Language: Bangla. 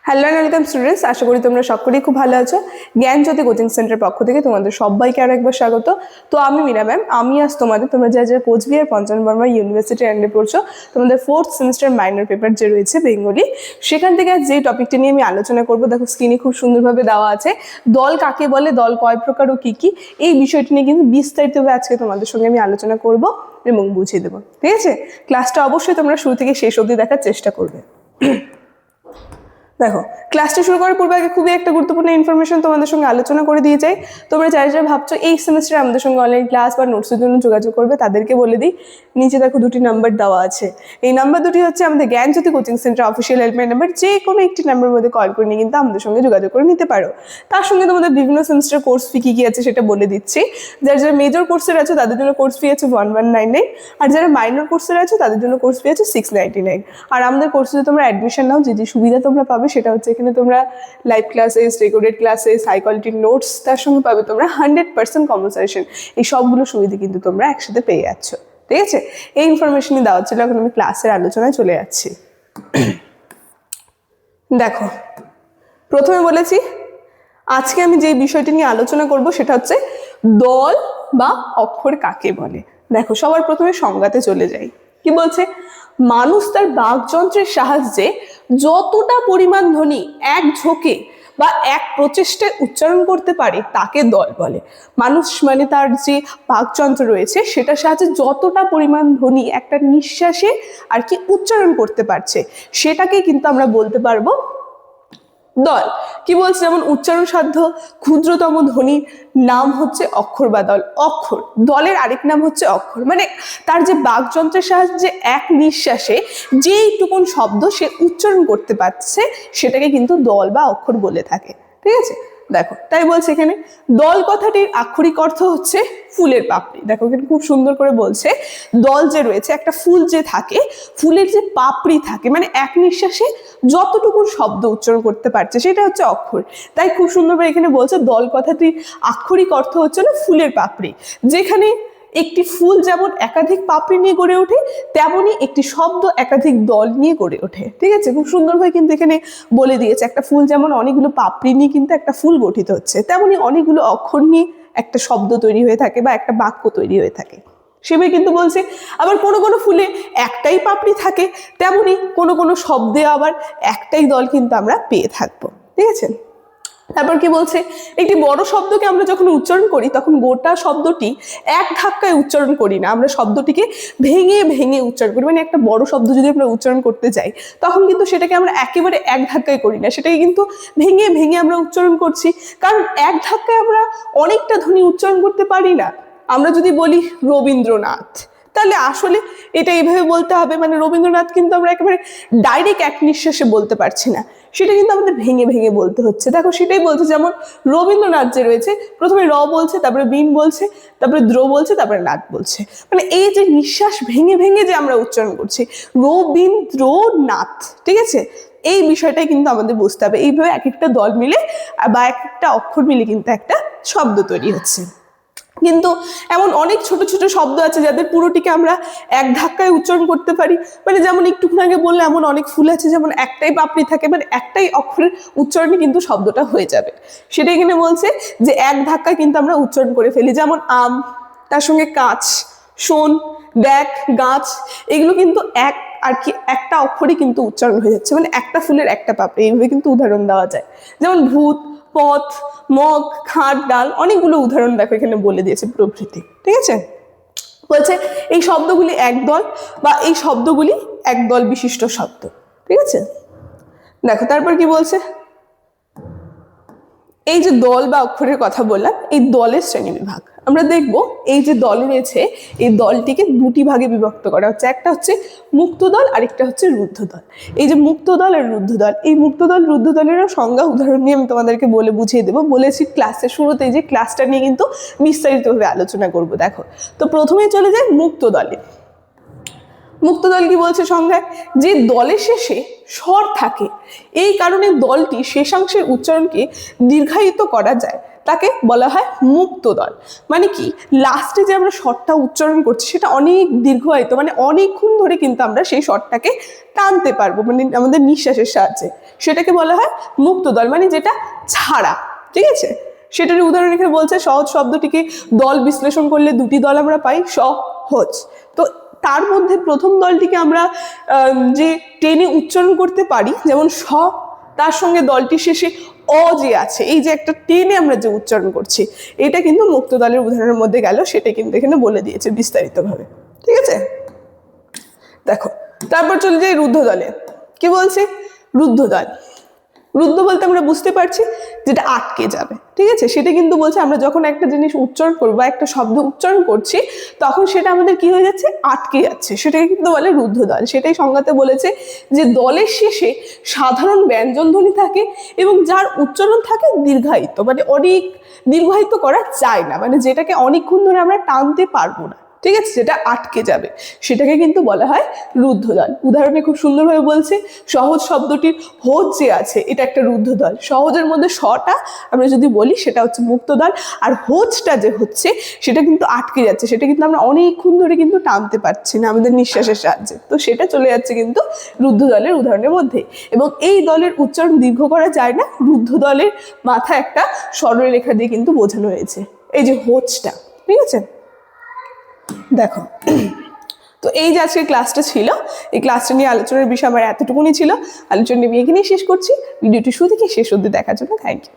হ্যালো এন্ড ওয়েলকাম স্টুডেন্টস, আশা করি তোমরা সকলেই খুব ভালো আছো। জ্ঞানজ্যোতি কোচিং সেন্টারের পক্ষ থেকে তোমাদের সবাইকে আরো একবার স্বাগত। তো আমি মীরা ম্যাম, আমি আজ তোমরা যারা কোচবিহার পঞ্চানন বর্মা ইউনিভার্সিটি আন্ডারে পড়ছো, তোমাদের 4th সেমিস্টার মাইনর পেপার যে রয়েছে বেঙ্গলি, সেখান থেকে আজ যে টপিকটা নিয়ে আমি আলোচনা করবো, দেখো স্ক্রিনে খুব সুন্দরভাবে দেওয়া আছে। দল কাকে বলে, দল কয় প্রকার ও কি কি, এই বিষয়টি নিয়ে কিন্তু বিস্তারিতভাবে আজকে তোমাদের সঙ্গে আমি আলোচনা করব এবং বুঝিয়ে দেবো। ঠিক আছে, ক্লাসটা অবশ্যই তোমরা শুরু থেকে শেষ অবধি দেখার চেষ্টা করবে। দেখো, ক্লাসটা শুরু করার পূর্বে আগে খুবই একটা গুরুত্বপূর্ণ ইনফরমেশন তোমাদের সঙ্গে আলোচনা করে দিয়ে যাই। তোমরা যারা ভাবছো এই সেমিস্টারে আমাদের সঙ্গে অনলাইন ক্লাস বা নোটসের জন্য যোগাযোগ করবে, তাদেরকে বলে দিই, নিচে দেখো দুটি নাম্বার দেওয়া আছে। এই নাম্বার দুটি হচ্ছে আমাদের Gyanjyoti coaching centre official helpline number. যে কোনো একটি নাম্বারের মধ্যে কল করে নিয়ে কিন্তু আমাদের সঙ্গে যোগাযোগ করে নিতে পারো। তার সঙ্গে তোমাদের বিভিন্ন সেমিস্টার কোর্স ফি কী আছে সেটা বলে দিচ্ছি। যারা মেজর কোর্সের আছে তাদের জন্য কোর্স ফি আছে 1199, আর যারা মাইনর কোর্সের আছে তাদের জন্য কোর্স ফি আছে 699। আর আমাদের কোর্সে তোমরা অ্যাডমিশন নাও, যে সুবিধা তোমরা পাবে সেটা হচ্ছে এখানে তোমরা live classes, recorded classes, high কোয়ালিটির নোটস, তার সঙ্গে পাবে তোমরা 100% কম্পালসারেশন। এই সবগুলো সুবিধা কিন্তু তোমরা একসাথে পেয়ে যাচ্ছ। ঠিক আছে, এই ইনফরমেশনই দেওয়া ছিল। এখন আমি ক্লাসের আলোচনায় চলে যাচ্ছি। দেখো, প্রথমে বলেছি আজকে আমি যে বিষয়টি নিয়ে আলোচনা করব সেটা হচ্ছে দল বা অক্ষর কাকে বলে। দেখো, সবার প্রথমে সংজ্ঞাতে চলে যাই। কি বলছে? মানুষ তার বাকযন্ত্রের সাহায্যে যতটা পরিমাণ ধ্বনি এক ঝোঁকে বা এক প্রচেষ্টায় উচ্চারণ করতে পারে তাকে দল বলে। মানুষ মানে তার যে বাকযন্ত্র রয়েছে সেটার সাহায্যে যতটা পরিমাণ ধ্বনি একটা নিঃশ্বাসে আর কি উচ্চারণ করতে পারছে সেটাকে কিন্তু আমরা বলতে পারবো দল। কি বলছে? যেমন উচ্চারণ সাধ্য ক্ষুদ্রতম ধ্বনির নাম হচ্ছে অক্ষর বা দল। অক্ষর দলের আরেক নাম হচ্ছে অক্ষর, মানে তার যে বাকযন্ত্রের সাহায্যে এক নিঃশ্বাসে যেইটুকুন শব্দ সে উচ্চারণ করতে পারছে সেটাকে কিন্তু দল বা অক্ষর বলে থাকে। ঠিক আছে, দেখো তাই বলছে এখানে দল কথাটির আক্ষরিক অর্থ হচ্ছে ফুলের পাপড়ি। দেখো এখানে খুব সুন্দর করে বলছে, দল যে রয়েছে, একটা ফুল যে থাকে, ফুলের যে পাপড়ি থাকে, মানে এক নিঃশ্বাসে যতটুকু শব্দ উচ্চারণ করতে পারছে সেটা হচ্ছে অক্ষর। তাই খুব সুন্দরভাবে এখানে বলছে দল কথাটির আক্ষরিক অর্থ হচ্ছে না ফুলের পাপড়ি। যেখানে একটি ফুল যেমন একাধিক পাপড়ি নিয়ে গড়ে ওঠে, তেমনি একটি শব্দ একাধিক দল নিয়ে গড়ে ওঠে। ঠিক আছে, খুব সুন্দরভাবে কিন্তু এখানে বলে দিয়েছে একটা ফুল যেমন অনেকগুলো পাপড়ি নিয়ে কিন্তু একটা ফুল গঠিত হচ্ছে, তেমনি অনেকগুলো অক্ষর নিয়ে একটা শব্দ তৈরি হয়ে থাকে বা একটা বাক্য তৈরি হয়ে থাকে। সেভাবে কিন্তু বলছে আবার কোনো কোনো ফুলে একটাই পাপড়ি থাকে, তেমনি কোনো কোনো শব্দে আবার একটাই দল কিন্তু আমরা পেয়ে থাকবো। ঠিক আছে, তারপর কি বলছে? একটি বড় শব্দকে আমরা যখন উচ্চারণ করি তখন গোটা শব্দটি এক ধাক্কায় উচ্চারণ করি না, আমরা শব্দটিকে ভেঙে ভেঙে উচ্চারণ করি। মানে একটা বড় শব্দ যদি আমরা উচ্চারণ করতে যাই তখন কিন্তু সেটাকে আমরা একেবারে এক ধাক্কায় করি না, সেটাকে কিন্তু ভেঙে ভেঙে আমরা উচ্চারণ করছি। কারণ এক ধাক্কায় আমরা অনেকটা ধ্বনি উচ্চারণ করতে পারি না। আমরা যদি বলি রবীন্দ্রনাথ, তাহলে আসলে এটা এইভাবে বলতে হবে, মানে রবীন্দ্রনাথ কিন্তু আমরা একেবারে ডাইরেক্ট এক নিঃশ্বাসে বলতে পারছি না, সেটা কিন্তু আমাদের ভেঙে ভেঙে বলতে হচ্ছে। দেখো সেটাই বলছে, যেমন রবীন্দ্রনাথ যে রয়েছে, প্রথমে র বলছে, তারপরে বিন বলছে, তারপরে দ্র বলছে, তারপরে নাথ বলছে। মানে এই যে নিঃশ্বাস ভেঙে ভেঙে যে আমরা উচ্চারণ করছি রবীন্দ্র নাথ, ঠিক আছে, এই বিষয়টাই কিন্তু আমাদের বুঝতে হবে। এইভাবে এক একটা দল মিলে বা এক একটা অক্ষর মিলে কিন্তু একটা শব্দ তৈরি হচ্ছে। কিন্তু এমন অনেক ছোট ছোট শব্দ আছে যাদের পুরোটিকে আমরা এক ধাক্কায় উচ্চারণ করতে পারি। মানে যেমন একটুক্ষণ আগে বললে এমন অনেক ফুল আছে যেমন একটাই পাপড়ি থাকে, মানে একটাই অক্ষরের উচ্চারণে কিন্তু শব্দটা হয়ে যাবে। সেটা এখানে বলছে যে এক ধাক্কায় কিন্তু আমরা উচ্চারণ করে ফেলি। যেমন আম, তার সঙ্গে কাঁচ, শোন, দেখ, গাছ, এগুলো কিন্তু এক আর কি একটা অক্ষরই কিন্তু উচ্চারণ হয়ে যাচ্ছে, মানে একটা ফুলের একটা পাপড়ি। এইভাবে কিন্তু উদাহরণ দেওয়া যায়। যেমন ভূত, পথ, মগ, খাট, ডাল, অনেকগুলো উদাহরণ দেখো এখানে বলে দিয়েছে প্রভৃতি। ঠিক আছে, বলছে এই শব্দগুলি একদল বা এই শব্দগুলি একদল বিশিষ্ট শব্দ। ঠিক আছে, দেখো তারপর কি বলছে? এই যে দল বা অক্ষরের কথা বললাম, এই দলের শ্রেণী বিভাগ আমরা দেখব। এই যে দল রয়েছে, এই দলটিকে দুটি ভাগে বিভক্ত করা হচ্ছে। একটা হচ্ছে মুক্ত দল, আরেকটা হচ্ছে রুদ্ধ দল। এই যে মুক্ত দল আর রুদ্ধ দল, এই মুক্ত দল রুদ্ধ দলেরও সংজ্ঞা উদাহরণ নিয়ে আমি তোমাদেরকে বলে বুঝিয়ে দেবো। বলেছি ক্লাসের শুরুতে যে ক্লাসটা নিয়ে কিন্তু বিস্তারিতভাবে আলোচনা করব। দেখো, তো প্রথমে চলে যায় মুক্ত দলে। মুক্ত দল কি বলছে সংজ্ঞায়? যে দলের শেষে স্বর থাকে, এই কারণে দলটি শেষাংশের উচ্চারণকে দীর্ঘায়িত করা যায়। তাকে বলা হয় মুক্ত দল। মানে কি, লাস্টে যে আমরা স্বরটা উচ্চারণ করছি সেটা অনেক দীর্ঘায়িত, মানে অনেকক্ষণ ধরে কিন্তু আমরা সেই স্বরটাকে টানতে পারবো, মানে আমাদের নিঃশ্বাসের সাহায্যে, সেটাকে বলা হয় মুক্ত দল, মানে যেটা ছাড়া। ঠিক আছে, সেটার উদাহরণ এখানে বলছে সহজ শব্দটিকে দল বিশ্লেষণ করলে দুটি দল আমরা পাই, সহজ। তো তার মধ্যে প্রথম দলটিকে আমরা যে টেনে উচ্চারণ করতে পারি, যেমন স, তার সঙ্গে দলটির শেষে অ যে আছে, এই যে একটা টেনে আমরা যে উচ্চারণ করছি, এটা কিন্তু মুক্ত দলের উদাহরণের মধ্যে গেল, সেটা কিন্তু এখানে বলে দিয়েছে বিস্তারিতভাবে। ঠিক আছে, দেখো তারপর চলে যাই রুদ্ধ দলে। কি বলছি, রুদ্ধ দল, রুদ্ধ বলতে আমরা বুঝতে পারছি যেটা আটকে যাবে। ঠিক আছে, সেটা কিন্তু বলছে আমরা যখন একটা জিনিস উচ্চারণ করবো বা একটা শব্দ উচ্চারণ করছি, তখন সেটা আমাদের কি হয়ে যাচ্ছে, আটকে যাচ্ছে, সেটাকে কিন্তু বলে রুদ্ধ দল। সেটাই সংজ্ঞাতে বলেছে যে দলের শেষে সাধারণ ব্যঞ্জন ধ্বনি থাকে এবং যার উচ্চারণ থাকে দীর্ঘায়িত, মানে অনেক দীর্ঘায়িত করা যায় না, মানে যেটাকে অনেকক্ষণ ধরে আমরা টানতে পারবো না। ঠিক আছে, যেটা আটকে যাবে, সেটাকে কিন্তু বলা হয় রুদ্ধ দল। উদাহরণে খুব সুন্দরভাবে বলছে, সহজ শব্দটির হোজ যে আছে, এটা একটা রুদ্ধ দল। সহজের মধ্যে শটা আমরা যদি বলি সেটা হচ্ছে মুক্ত দল, আর হোজটা যে হচ্ছে সেটা কিন্তু আটকে যাচ্ছে, সেটা কিন্তু আমরা অনেকক্ষণ ধরে কিন্তু টানতে পারছি না আমাদের নিঃশ্বাসের সাহায্যে, তো সেটা চলে যাচ্ছে কিন্তু রুদ্ধ দলের উদাহরণের মধ্যে। এবং এই দলের উচ্চারণ দীর্ঘ করা যায় না, রুদ্ধ দলের মাথায় একটা সরলরেখা দিয়ে কিন্তু বোঝানো হয়েছে, এই যে হোজটা। ঠিক আছে, দেখো তো এই যে আজকে ক্লাসটা ছিল, এই ক্লাসটা নিয়ে আলোচনার বিষয় আমার এতটুকুনি ছিল। আলোচনা আমি এখানেই শেষ করছি। ভিডিওটি শুরু থেকে শেষ অবধি দেখার জন্য থ্যাংক ইউ।